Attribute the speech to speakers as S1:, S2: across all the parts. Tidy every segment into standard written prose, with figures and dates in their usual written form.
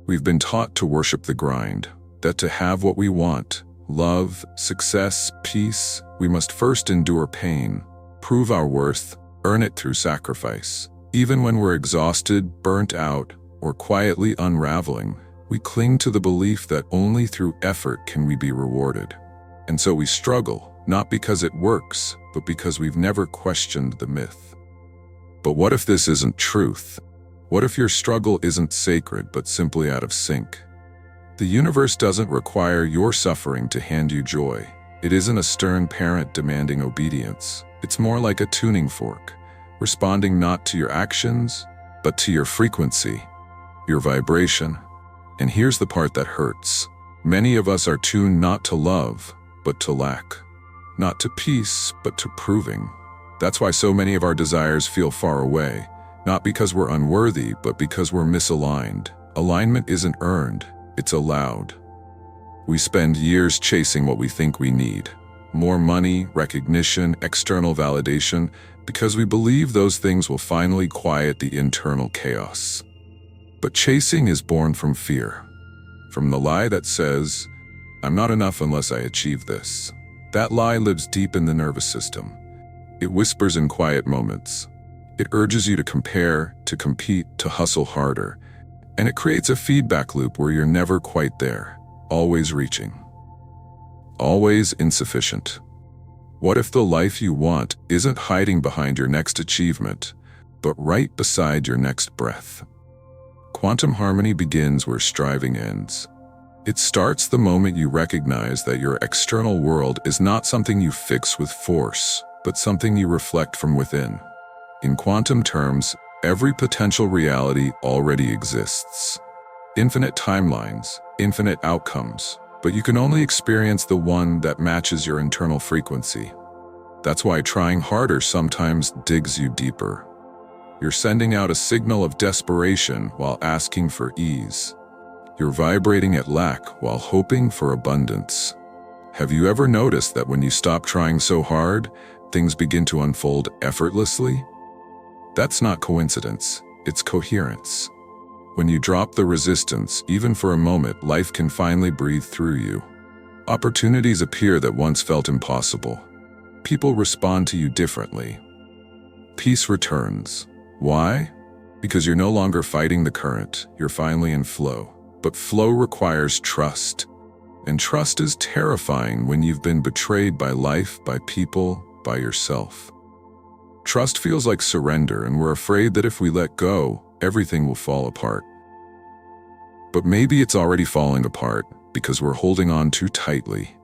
S1: We've been taught to worship the grind, that to have what we want, love, success, peace, we must first endure pain, prove our worth, earn it through sacrifice. Even when we're exhausted, burnt out, or quietly unraveling, we cling to the belief that only through effort can we be rewarded. And so we struggle, not because it works, but because we've never questioned the myth. But what if this isn't truth? What if your struggle isn't sacred, but simply out of sync? The universe doesn't require your suffering to hand you joy. It isn't a stern parent demanding obedience. It's more like a tuning fork, responding not to your actions, but to your frequency, your vibration. And here's the part that hurts. Many of us are tuned not to love, but to lack. Not to peace, but to proving. That's why so many of our desires feel far away, not because we're unworthy, but because we're misaligned. Alignment isn't earned, it's allowed. We spend years chasing what we think we need. More money, recognition, external validation, because we believe those things will finally quiet the internal chaos. But chasing is born from fear. From the lie that says, I'm not enough unless I achieve this. That lie lives deep in the nervous system. It whispers in quiet moments. It urges you to compare, to compete, to hustle harder. And it creates a feedback loop where you're never quite there, always reaching, always insufficient. What if the life you want isn't hiding behind your next achievement, but right beside your next breath? Quantum harmony begins where striving ends. It starts the moment you recognize that your external world is not something you fix with force, but something you reflect from within. In quantum terms, every potential reality already exists. Infinite timelines, infinite outcomes, but you can only experience the one that matches your internal frequency. That's why trying harder sometimes digs you deeper. You're sending out a signal of desperation while asking for ease. You're vibrating at lack while hoping for abundance. Have you ever noticed that when you stop trying so hard, things begin to unfold effortlessly? That's not coincidence, it's coherence. When you drop the resistance, even for a moment, life can finally breathe through you. Opportunities appear that once felt impossible. People respond to you differently. Peace returns. Why? Because you're no longer fighting the current, you're finally in flow. But flow requires trust. And trust is terrifying when you've been betrayed by life, by people, by yourself. Trust feels like surrender, and we're afraid that if we let go, everything will fall apart. But maybe it's already falling apart because we're holding on too tightly.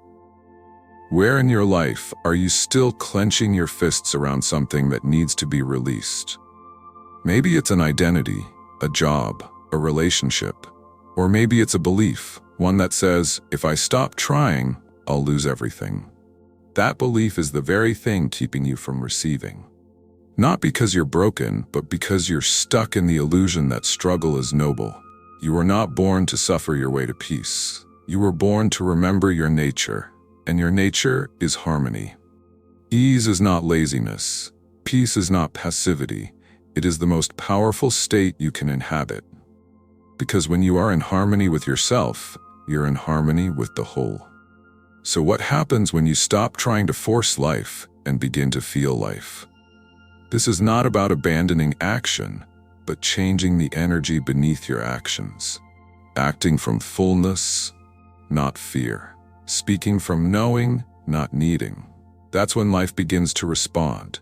S1: Where in your life are you still clenching your fists around something that needs to be released? Maybe it's an identity, a job, a relationship, or maybe it's a belief, one that says, if I stop trying, I'll lose everything. That belief is the very thing keeping you from receiving. Not because you're broken, but because you're stuck in the illusion that struggle is noble. You were not born to suffer your way to peace. You were born to remember your nature, and your nature is harmony. Ease is not laziness. Peace is not passivity. It is the most powerful state you can inhabit. Because when you are in harmony with yourself, you're in harmony with the whole. So what happens when you stop trying to force life and begin to feel life? This is not about abandoning action, but changing the energy beneath your actions. Acting from fullness, not fear. Speaking from knowing, not needing. That's when life begins to respond.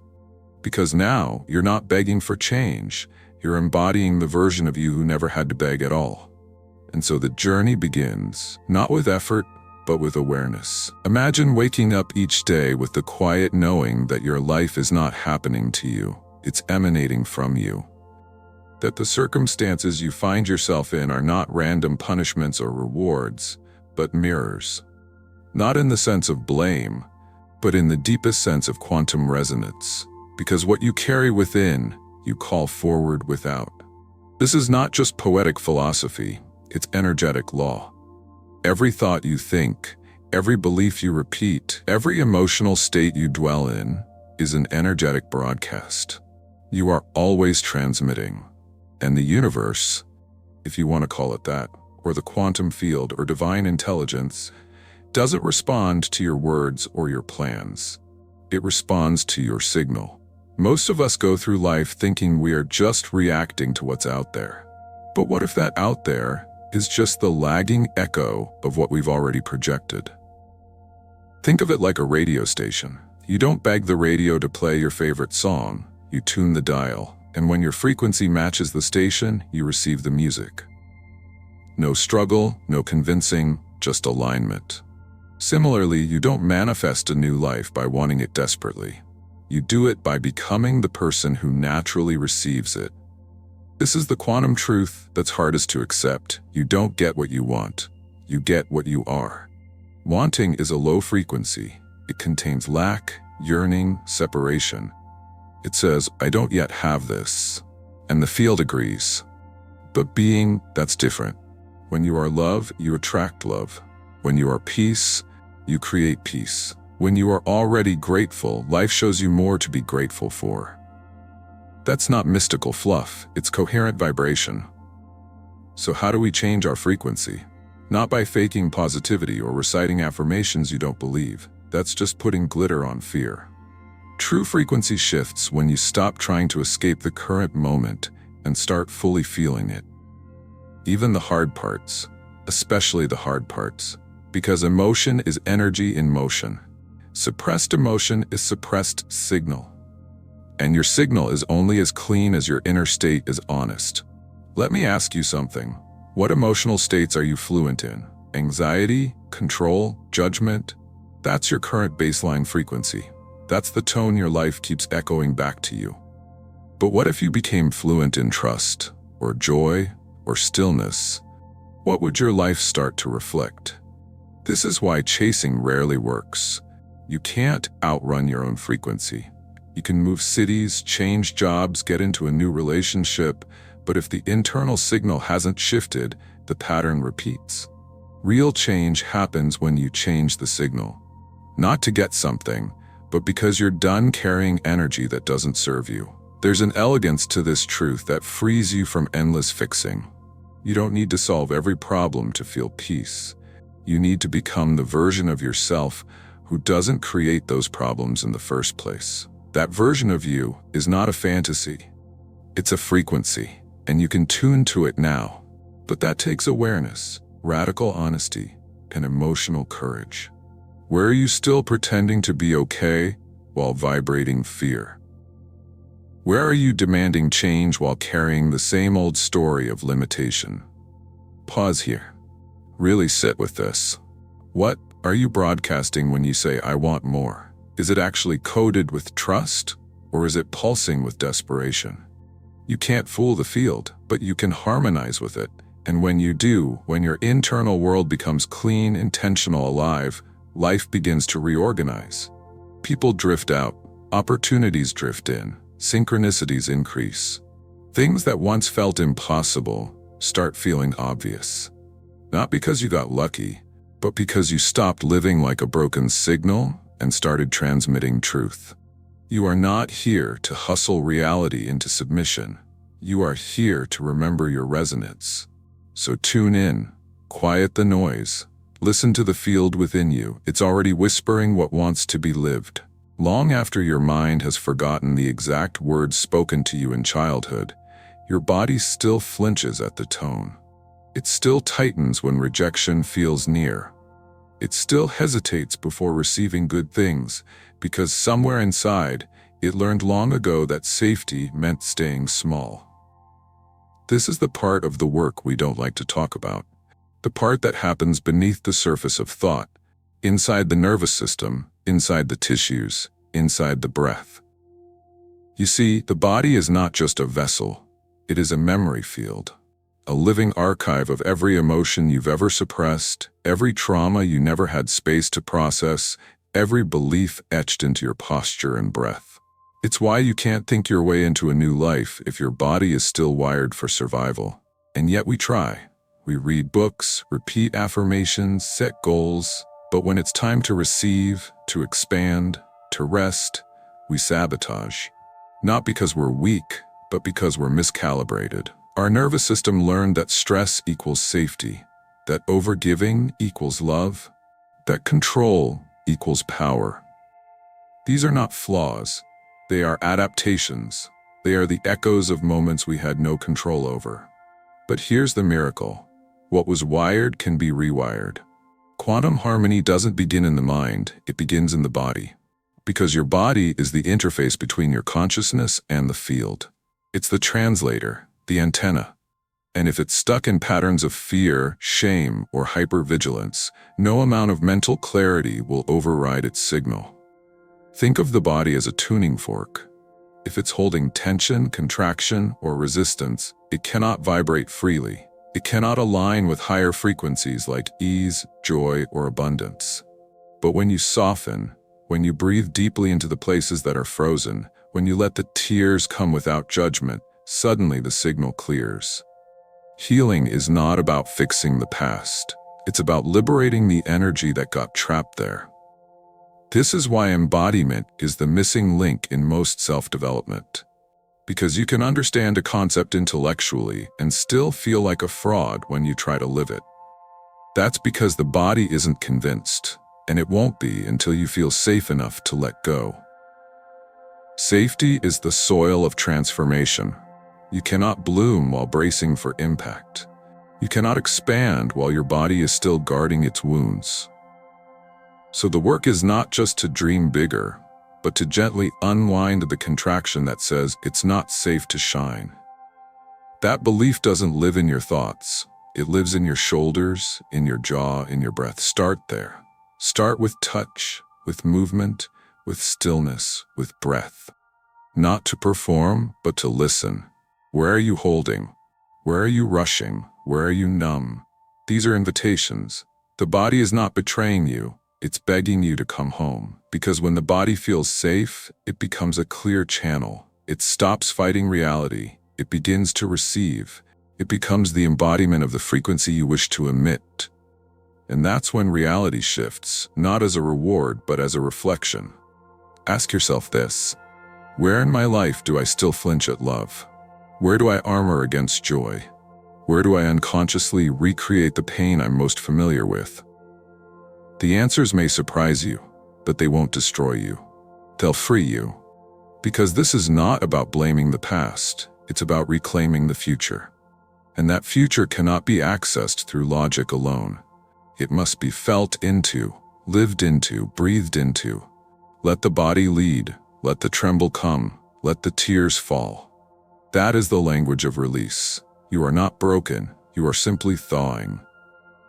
S1: Because now, you're not begging for change. You're embodying the version of you who never had to beg at all. And so the journey begins, not with effort, but with awareness. Imagine waking up each day with the quiet knowing that your life is not happening to you, it's emanating from you. That the circumstances you find yourself in are not random punishments or rewards, but mirrors. Not in the sense of blame, but in the deepest sense of quantum resonance. Because what you carry within, you call forward without. This is not just poetic philosophy, it's energetic law. Every thought you think, every belief you repeat, every emotional state you dwell in is an energetic broadcast. You are always transmitting. And the universe, if you want to call it that, or the quantum field or divine intelligence, doesn't respond to your words or your plans. It responds to your signal. Most of us go through life thinking we are just reacting to what's out there. But what if that out there is just the lagging echo of what we've already projected? Think of it like a radio station. You don't beg the radio to play your favorite song, you tune the dial, and when your frequency matches the station, you receive the music. No struggle, no convincing, just alignment. Similarly, you don't manifest a new life by wanting it desperately. You do it by becoming the person who naturally receives it. This is the quantum truth that's hardest to accept. You don't get what you want. You get what you are. Wanting is a low frequency. It contains lack, yearning, separation. It says, I don't yet have this. And the field agrees. But being, that's different. When you are love, you attract love. When you are peace, you create peace. When you are already grateful, life shows you more to be grateful for. That's not mystical fluff, it's coherent vibration. So how do we change our frequency? Not by faking positivity or reciting affirmations you don't believe. That's just putting glitter on fear. True frequency shifts when you stop trying to escape the current moment and start fully feeling it. Even the hard parts, especially the hard parts, because emotion is energy in motion. Suppressed emotion is suppressed signal. And your signal is only as clean as your inner state is honest. Let me ask you something. What emotional states are you fluent in? Anxiety, control, judgment? That's your current baseline frequency. That's the tone your life keeps echoing back to you. But what if you became fluent in trust, or joy, or stillness? What would your life start to reflect? This is why chasing rarely works. You can't outrun your own frequency. You can move cities, change jobs, get into a new relationship, but if the internal signal hasn't shifted, the pattern repeats. Real change happens when you change the signal. Not to get something, but because you're done carrying energy that doesn't serve you. There's an elegance to this truth that frees you from endless fixing. You don't need to solve every problem to feel peace. You need to become the version of yourself who doesn't create those problems in the first place. That version of you is not a fantasy. It's a frequency, and you can tune to it now. But that takes awareness, radical honesty, and emotional courage. Where are you still pretending to be okay while vibrating fear? Where are you demanding change while carrying the same old story of limitation? Pause here. Really sit with this. What are you broadcasting when you say, I want more? Is it actually coded with trust, or is it pulsing with desperation? You can't fool the field, but you can harmonize with it. And when you do, when your internal world becomes clean, intentional, alive, life begins to reorganize. People drift out, opportunities drift in, synchronicities increase. Things that once felt impossible start feeling obvious. Not because you got lucky, but because you stopped living like a broken signal and started transmitting truth. You are not here to hustle reality into submission. You are here to remember your resonance. So tune in, quiet the noise, listen to the field within you. It's already whispering what wants to be lived. Long after your mind has forgotten the exact words spoken to you in childhood, your body still flinches at the tone. It still tightens when rejection feels near. It still hesitates before receiving good things, because somewhere inside, it learned long ago that safety meant staying small. This is the part of the work we don't like to talk about. The part that happens beneath the surface of thought, inside the nervous system, inside the tissues, inside the breath. You see, the body is not just a vessel, it is a memory field. A living archive of every emotion you've ever suppressed, every trauma you never had space to process, every belief etched into your posture and breath. It's why you can't think your way into a new life if your body is still wired for survival. And yet we try. We read books, repeat affirmations, set goals, but when it's time to receive, to expand, to rest, we sabotage. Not because we're weak, but because we're miscalibrated. Our nervous system learned that stress equals safety, that overgiving equals love, that control equals power. These are not flaws. They are adaptations. They are the echoes of moments we had no control over. But here's the miracle. What was wired can be rewired. Quantum harmony doesn't begin in the mind, it begins in the body. Because your body is the interface between your consciousness and the field. It's the translator, the antenna. And if it's stuck in patterns of fear, shame, or hypervigilance, no amount of mental clarity will override its signal. Think of the body as a tuning fork. If it's holding tension, contraction, or resistance, it cannot vibrate freely. It cannot align with higher frequencies like ease, joy, or abundance. But when you soften, when you breathe deeply into the places that are frozen, when you let the tears come without judgment, suddenly the signal clears. Healing is not about fixing the past. It's about liberating the energy that got trapped there. This is why embodiment is the missing link in most self-development. Because you can understand a concept intellectually and still feel like a fraud when you try to live it. That's because the body isn't convinced, and it won't be until you feel safe enough to let go. Safety is the soil of transformation. You cannot bloom while bracing for impact. You cannot expand while your body is still guarding its wounds. So the work is not just to dream bigger, but to gently unwind the contraction that says it's not safe to shine. That belief doesn't live in your thoughts. It lives in your shoulders, in your jaw, in your breath. Start there. Start with touch, with movement, with stillness, with breath. Not to perform, but to listen. Where are you holding? Where are you rushing? Where are you numb? These are invitations. The body is not betraying you. It's begging you to come home. Because when the body feels safe, it becomes a clear channel. It stops fighting reality. It begins to receive. It becomes the embodiment of the frequency you wish to emit. And that's when reality shifts, not as a reward, but as a reflection. Ask yourself this: where in my life do I still flinch at love? Where do I armor against joy? Where do I unconsciously recreate the pain I'm most familiar with? The answers may surprise you, but they won't destroy you. They'll free you. Because this is not about blaming the past, it's about reclaiming the future. And that future cannot be accessed through logic alone. It must be felt into, lived into, breathed into. Let the body lead, let the tremble come, let the tears fall. That is the language of release. You are not broken, you are simply thawing.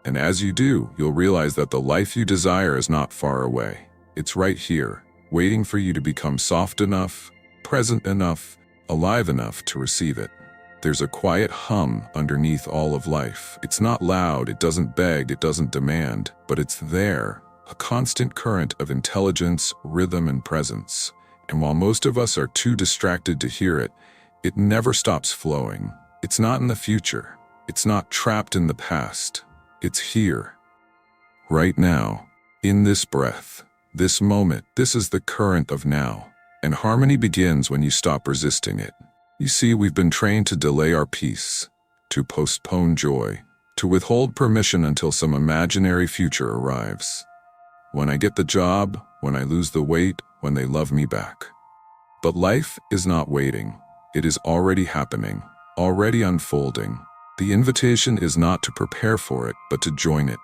S1: And as you do, you'll realize that the life you desire is not far away. It's right here, waiting for you to become soft enough, present enough, alive enough to receive it. There's a quiet hum underneath all of life. It's not loud, it doesn't beg, it doesn't demand, but it's there, a constant current of intelligence, rhythm, and presence. And while most of us are too distracted to hear it, it never stops flowing. It's not in the future. It's not trapped in the past. It's here, right now, in this breath, this moment. This is the current of now. And harmony begins when you stop resisting it. You see, we've been trained to delay our peace, to postpone joy, to withhold permission until some imaginary future arrives. When I get the job, when I lose the weight, when they love me back. But life is not waiting. It is already happening, already unfolding. The invitation is not to prepare for it, but to join it.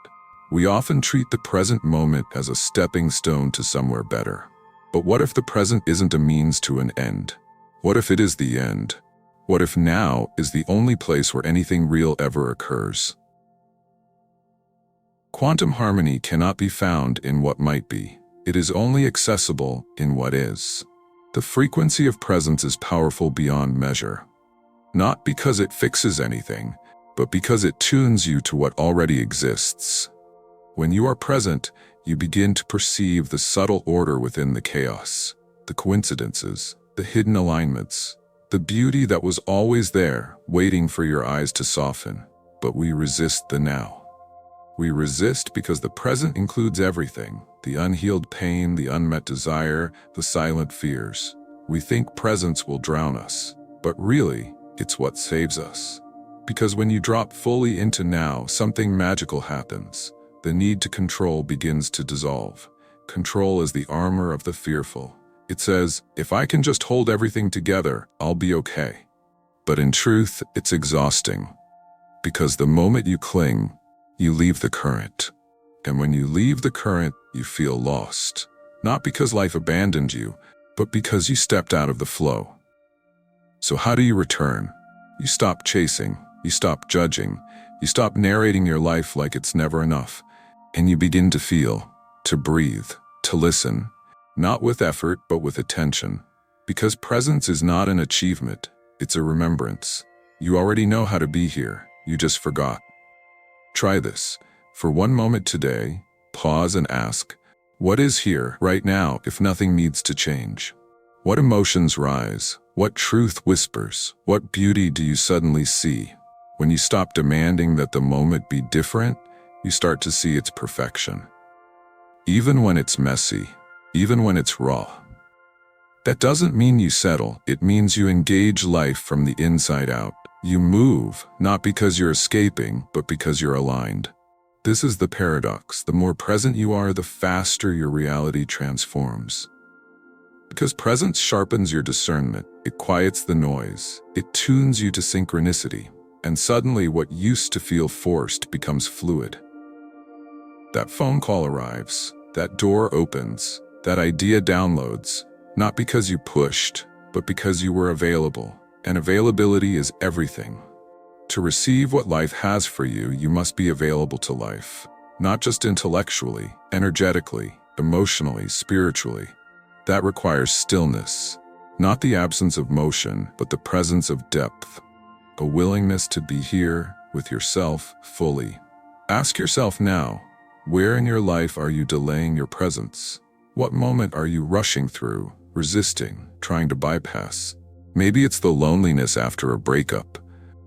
S1: We often treat the present moment as a stepping stone to somewhere better. But what if the present isn't a means to an end? What if it is the end? What if now is the only place where anything real ever occurs? Quantum harmony cannot be found in what might be. It is only accessible in what is. The frequency of presence is powerful beyond measure. Not because it fixes anything, but because it tunes you to what already exists. When you are present, you begin to perceive the subtle order within the chaos, the coincidences, the hidden alignments, the beauty that was always there, waiting for your eyes to soften. But we resist the now. We resist because the present includes everything: the unhealed pain, the unmet desire, the silent fears. We think presence will drown us, but really, it's what saves us. Because when you drop fully into now, something magical happens. The need to control begins to dissolve. Control is the armor of the fearful. It says, if I can just hold everything together, I'll be okay. But in truth, it's exhausting. Because the moment you cling, you leave the current. And when you leave the current, you feel lost. Not because life abandoned you, but because you stepped out of the flow. So how do you return? You stop chasing, you stop judging, you stop narrating your life like it's never enough, and you begin to feel, to breathe, to listen, not with effort, but with attention. Because presence is not an achievement, it's a remembrance. You already know how to be here, you just forgot. Try this. For one moment today, pause and ask, what is here right now if nothing needs to change? What emotions rise? What truth whispers? What beauty do you suddenly see? When you stop demanding that the moment be different, you start to see its perfection. Even when it's messy, even when it's raw. That doesn't mean you settle, it means you engage life from the inside out. You move, not because you're escaping, but because you're aligned. This is the paradox. The more present you are, the faster your reality transforms. Because presence sharpens your discernment, it quiets the noise, it tunes you to synchronicity, and suddenly what used to feel forced becomes fluid. That phone call arrives, that door opens, that idea downloads, not because you pushed, but because you were available, and availability is everything. To receive what life has for you, you must be available to life, not just intellectually, energetically, emotionally, spiritually. That requires stillness, not the absence of motion, but the presence of depth, a willingness to be here with yourself fully. Ask yourself now, where in your life are you delaying your presence? What moment are you rushing through, resisting, trying to bypass? Maybe it's the loneliness after a breakup,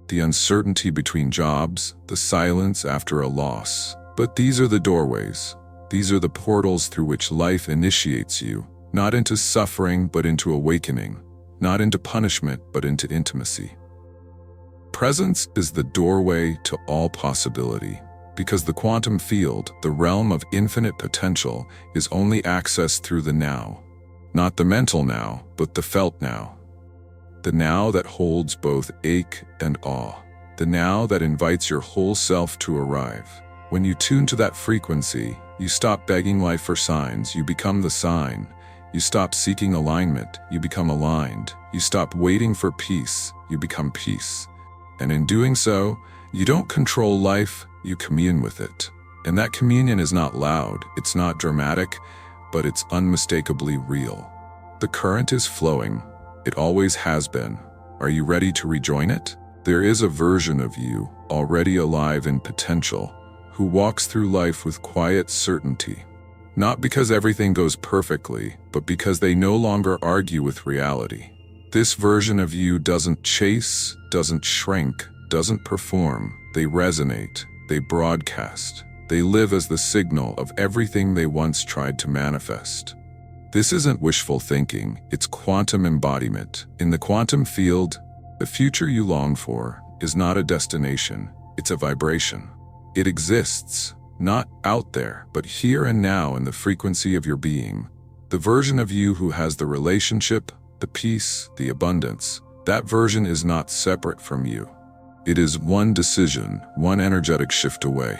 S1: the uncertainty between jobs, the silence after a loss. But these are the doorways. These are the portals through which life initiates you, not into suffering, but into awakening, not into punishment, but into intimacy. Presence is the doorway to all possibility, because the quantum field, the realm of infinite potential, is only accessed through the now. Not the mental now, but the felt now. The now that holds both ache and awe. The now that invites your whole self to arrive. When you tune to that frequency, you stop begging life for signs, you become the sign. You stop seeking alignment, you become aligned. You stop waiting for peace, you become peace. And in doing so, you don't control life, you commune with it. And that communion is not loud, it's not dramatic, but it's unmistakably real. The current is flowing. It always has been. Are you ready to rejoin it? There is a version of you, already alive in potential, who walks through life with quiet certainty. Not because everything goes perfectly, but because they no longer argue with reality. This version of you doesn't chase, doesn't shrink, doesn't perform. They resonate, they broadcast. They live as the signal of everything they once tried to manifest. This isn't wishful thinking, it's quantum embodiment. In the quantum field, the future you long for is not a destination, it's a vibration. It exists, not out there, but here and now in the frequency of your being. The version of you who has the relationship, the peace, the abundance, that version is not separate from you. It is one decision, one energetic shift away.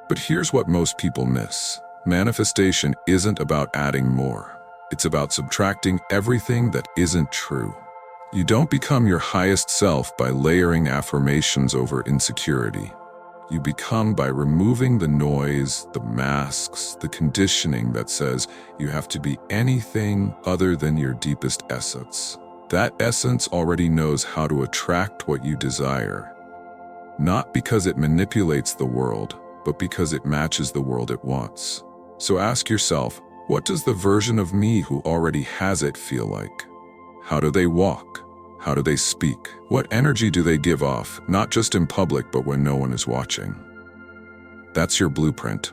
S1: But here's what most people miss. Manifestation isn't about adding more. It's about subtracting everything that isn't true. You don't become your highest self by layering affirmations over insecurity. You become by removing the noise, the masks, the conditioning that says you have to be anything other than your deepest essence. That essence already knows how to attract what you desire. Not because it manipulates the world, but because it matches the world it wants. So ask yourself, what does the version of me who already has it feel like? How do they walk? How do they speak? What energy do they give off, not just in public, but when no one is watching? That's your blueprint.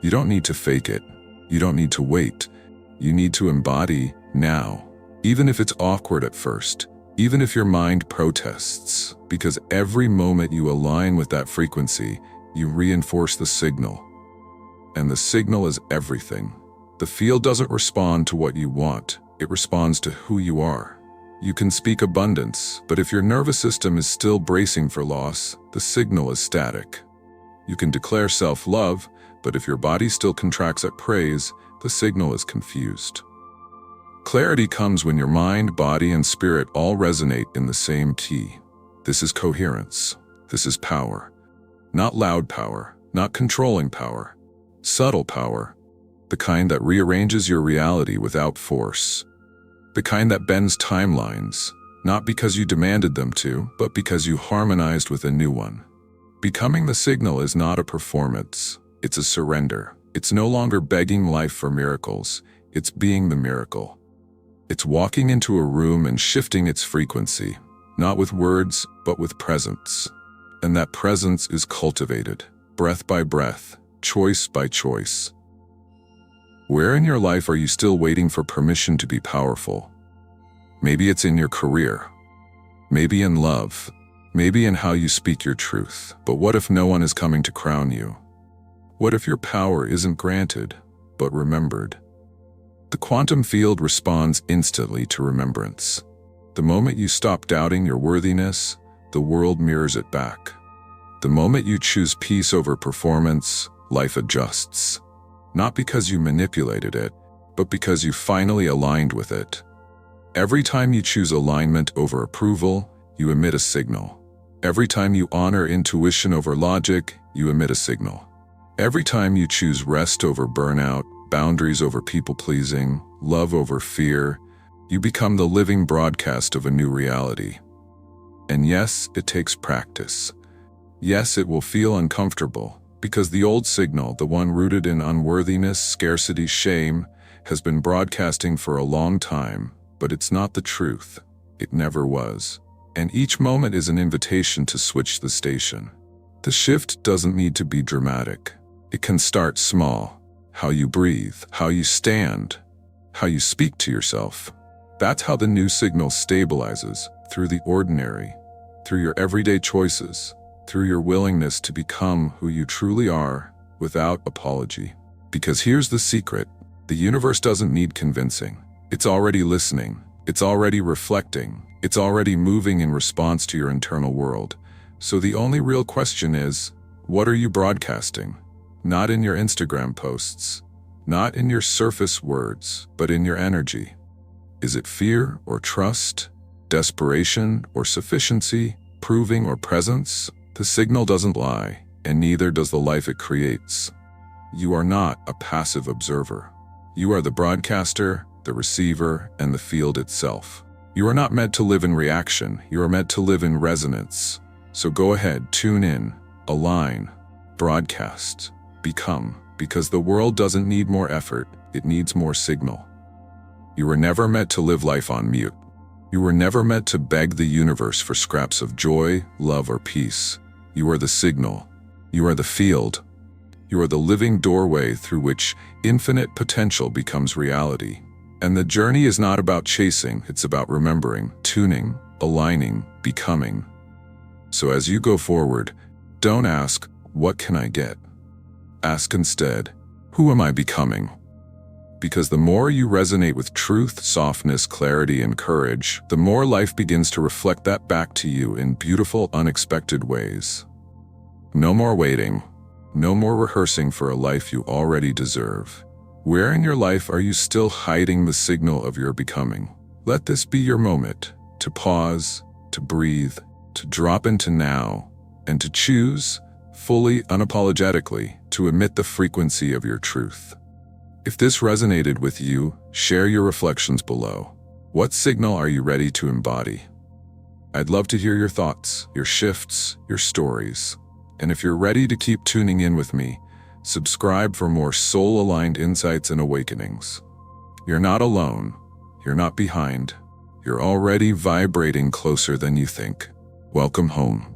S1: You don't need to fake it. You don't need to wait. You need to embody now. Even if it's awkward at first, even if your mind protests, because every moment you align with that frequency, you reinforce the signal. And the signal is everything. The field doesn't respond to what you want, it responds to who you are. You can speak abundance, but if your nervous system is still bracing for loss, the signal is static. You can declare self-love, but if your body still contracts at praise, the signal is confused. Clarity comes when your mind, body, and spirit all resonate in the same key. This is coherence. This is power. Not loud power, not controlling power. Subtle power. The kind that rearranges your reality without force. The kind that bends timelines, not because you demanded them to, but because you harmonized with a new one. Becoming the signal is not a performance. It's a surrender. It's no longer begging life for miracles. It's being the miracle. It's walking into a room and shifting its frequency, not with words, but with presence. And that presence is cultivated, breath by breath, choice by choice. Where in your life are you still waiting for permission to be powerful? Maybe it's in your career. Maybe in love. Maybe in how you speak your truth. But what if no one is coming to crown you? What if your power isn't granted, but remembered? The quantum field responds instantly to remembrance. The moment you stop doubting your worthiness, the world mirrors it back. The moment you choose peace over performance, life adjusts. Not because you manipulated it, but because you finally aligned with it. Every time you choose alignment over approval, you emit a signal. Every time you honor intuition over logic, you emit a signal. Every time you choose rest over burnout, boundaries over people-pleasing, love over fear, you become the living broadcast of a new reality. And yes, it takes practice. Yes, it will feel uncomfortable, because the old signal, the one rooted in unworthiness, scarcity, shame, has been broadcasting for a long time, but it's not the truth. It never was. And each moment is an invitation to switch the station. The shift doesn't need to be dramatic. It can start small. How you breathe, how you stand, how you speak to yourself. That's how the new signal stabilizes, through the ordinary, through your everyday choices, through your willingness to become who you truly are without apology. Because here's the secret, the universe doesn't need convincing. It's already listening, it's already reflecting, it's already moving in response to your internal world. So the only real question is, what are you broadcasting? Not in your Instagram posts, not in your surface words, but in your energy. Is it fear or trust, desperation or sufficiency, proving or presence? The signal doesn't lie, and neither does the life it creates. You are not a passive observer. You are the broadcaster, the receiver, and the field itself. You are not meant to live in reaction, you are meant to live in resonance. So go ahead, tune in, align, broadcast. Become, because the world doesn't need more effort, it needs more signal. You were never meant to live life on mute. You were never meant to beg the universe for scraps of joy, love, or peace. You are the signal. You are the field. You are the living doorway through which infinite potential becomes reality. And the journey is not about chasing, it's about remembering, tuning, aligning, becoming. So as you go forward, don't ask, what can I get? Ask instead, who am I becoming? Because the more you resonate with truth, softness, clarity, and courage, the more life begins to reflect that back to you in beautiful, unexpected ways. No more waiting. No more rehearsing for a life you already deserve. Where in your life are you still hiding the signal of your becoming? Let this be your moment to pause, to breathe, to drop into now, and to choose, fully, unapologetically, to emit the frequency of your truth. If this resonated with you, share your reflections below. What signal are you ready to embody? I'd love to hear your thoughts, your shifts, your stories. And if you're ready to keep tuning in with me, subscribe for more soul-aligned insights and awakenings. You're not alone. You're not behind. You're already vibrating closer than you think. Welcome home.